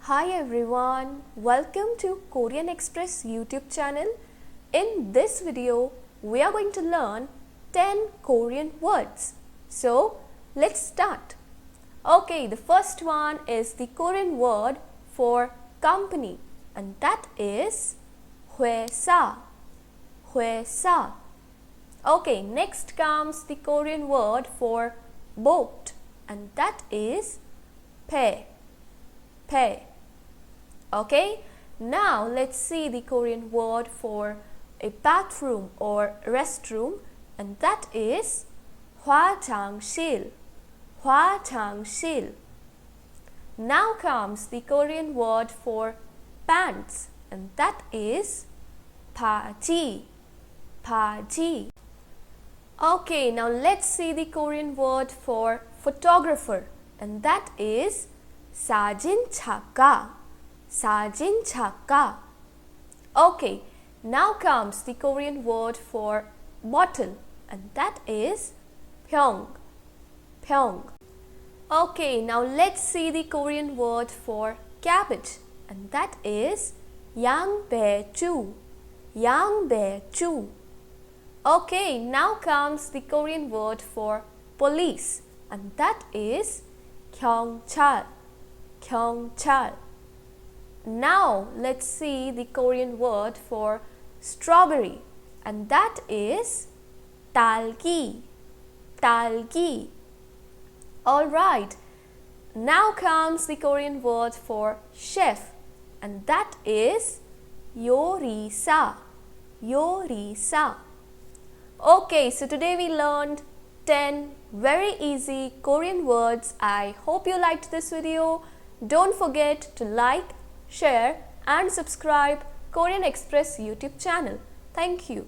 Hi everyone, welcome to Korean Express YouTube channel. In this video, we are going to learn 10 Korean words. So, let's start. Okay, the first one is the Korean word for company, and that is 회사. 회사. Okay, next comes the Korean word for boat, and that is 배. 배. Okay, now let's see the Korean word for a bathroom or restroom, and that is 화장실. 화장실. Now comes the Korean word for pants, and that is 바지. 바지. Okay, now let's see the Korean word for photographer, and that is 사진작가. 사진작가. Okay, now comes the Korean word for bottle, and that is 병. 병. Okay, now let's see the Korean word for cabbage, and that is 양배추. 양배추. Okay, now comes the Korean word for police, and that is 경찰. 경찰. Now let's see the Korean word for strawberry, and that is 딸기. 딸기. Alright, now comes the Korean word for chef, and that is 요리사. 요리사. Okay, so today we learned 10 very easy Korean words. I hope you liked this video. Don't forget to like, share and subscribe Korean Express YouTube channel. Thank you.